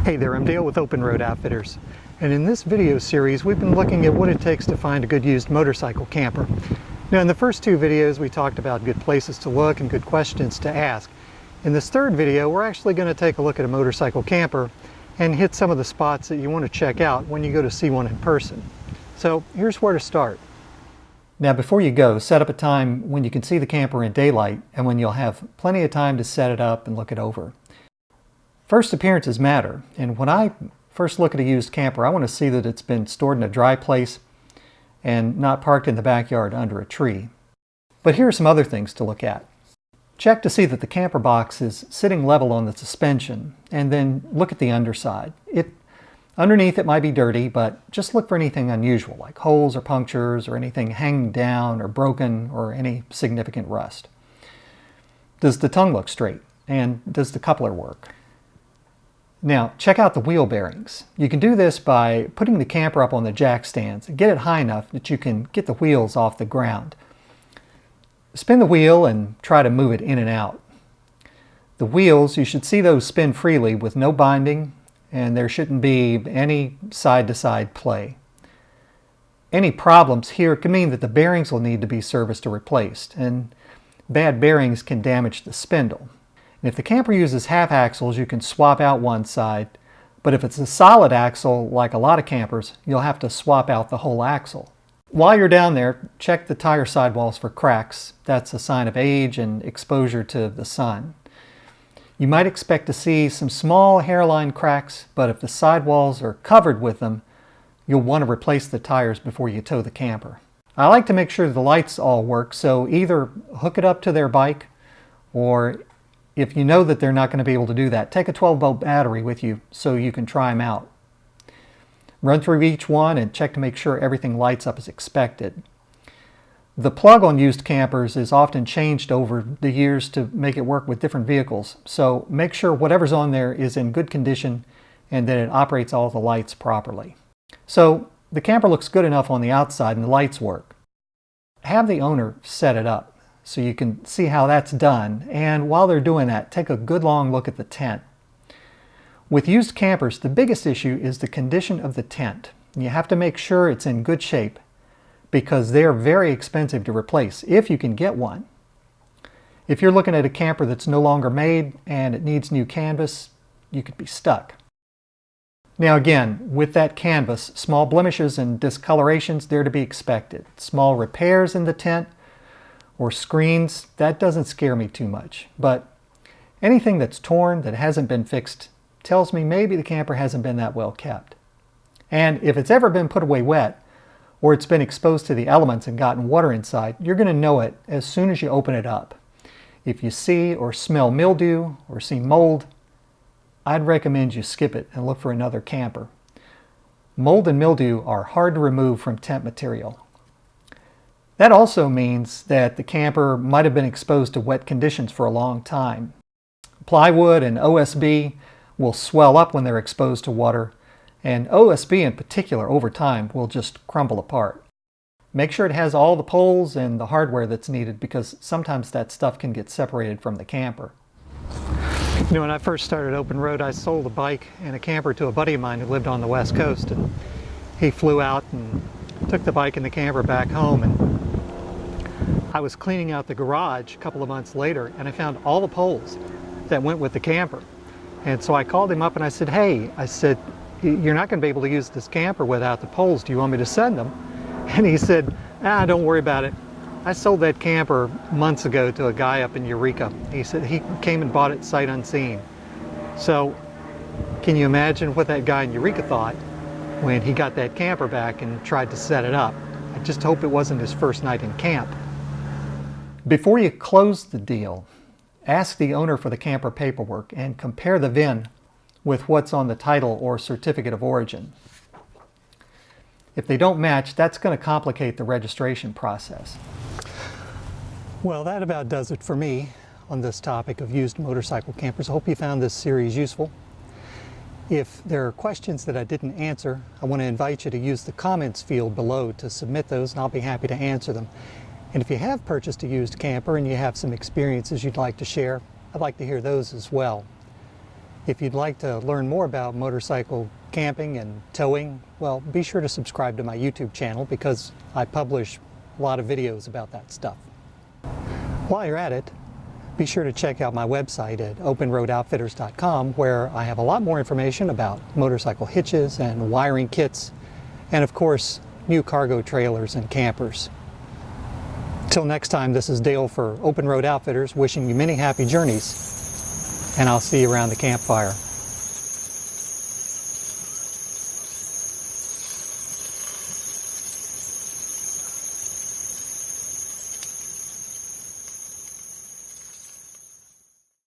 Hey there, I'm Dale with Open Road Outfitters, and in this video series we've been looking at what it takes to find a good used motorcycle camper. Now in the first two videos we talked about good places to look and good questions to ask. In this third video we're actually going to take a look at a motorcycle camper and hit some of the spots that you want to check out when you go to see one in person. So here's where to start. Now before you go, set up a time when you can see the camper in daylight and when you'll have plenty of time to set it up and look it over. First appearances matter, and when I first look at a used camper, I want to see that it's been stored in a dry place and not parked in the backyard under a tree. But here are some other things to look at. Check to see that the camper box is sitting level on the suspension, and then look at the underside. Underneath it might be dirty, but just look for anything unusual, like holes or punctures or anything hanging down or broken or any significant rust. Does the tongue look straight? And does the coupler work? Now, check out the wheel bearings. You can do this by putting the camper up on the jack stands and get it high enough that you can get the wheels off the ground. Spin the wheel and try to move it in and out. The wheels, you should see those spin freely with no binding, and there shouldn't be any side-to-side play. Any problems here could mean that the bearings will need to be serviced or replaced, and bad bearings can damage the spindle. If the camper uses half axles, you can swap out one side, but if it's a solid axle, like a lot of campers, you'll have to swap out the whole axle. While you're down there, check the tire sidewalls for cracks. That's a sign of age and exposure to the sun. You might expect to see some small hairline cracks, but if the sidewalls are covered with them, you'll want to replace the tires before you tow the camper. I like to make sure the lights all work, so either hook it up to their bike, or if you know that they're not going to be able to do that, take a 12-volt battery with you so you can try them out. Run through each one and check to make sure everything lights up as expected. The plug on used campers is often changed over the years to make it work with different vehicles, so make sure whatever's on there is in good condition and that it operates all the lights properly. So the camper looks good enough on the outside and the lights work. Have the owner set it up so you can see how that's done, and while they're doing that, take a good long look at the tent. With used campers, the biggest issue is the condition of the tent. You have to make sure it's in good shape because they're very expensive to replace if you can get one. If you're looking at a camper that's no longer made and it needs new canvas, you could be stuck. Now again, with that canvas, small blemishes and discolorations, they're to be expected. Small repairs in the tent or screens, that doesn't scare me too much. But anything that's torn, that hasn't been fixed, tells me maybe the camper hasn't been that well kept. And if it's ever been put away wet, or it's been exposed to the elements and gotten water inside, you're going to know it as soon as you open it up. If you see or smell mildew or see mold, I'd recommend you skip it and look for another camper. Mold and mildew are hard to remove from tent material. That also means that the camper might have been exposed to wet conditions for a long time. Plywood and OSB will swell up when they're exposed to water, and OSB in particular over time will just crumble apart. Make sure it has all the poles and the hardware that's needed because sometimes that stuff can get separated from the camper. You know, when I first started Open Road, I sold a bike and a camper to a buddy of mine who lived on the West Coast, and he flew out and took the bike and the camper back home, and I was cleaning out the garage a couple of months later and I found all the poles that went with the camper. And so I called him up and I said, hey, you're not going to be able to use this camper without the poles. Do you want me to send them? And he said, don't worry about it. I sold that camper months ago to a guy up in Eureka. He said he came and bought it sight unseen. So can you imagine what that guy in Eureka thought when he got that camper back and tried to set it up? I just hope it wasn't his first night in camp. Before you close the deal, ask the owner for the camper paperwork and compare the VIN with what's on the title or certificate of origin. If they don't match, that's going to complicate the registration process. Well, that about does it for me on this topic of used motorcycle campers. I hope you found this series useful. If there are questions that I didn't answer, I want to invite you to use the comments field below to submit those, and I'll be happy to answer them. And if you have purchased a used camper and you have some experiences you'd like to share, I'd like to hear those as well. If you'd like to learn more about motorcycle camping and towing, well, be sure to subscribe to my YouTube channel because I publish a lot of videos about that stuff. While you're at it, be sure to check out my website at openroadoutfitters.com, where I have a lot more information about motorcycle hitches and wiring kits, and of course, new cargo trailers and campers. Till next time, this is Dale for Open Road Outfitters, wishing you many happy journeys, and I'll see you around the campfire.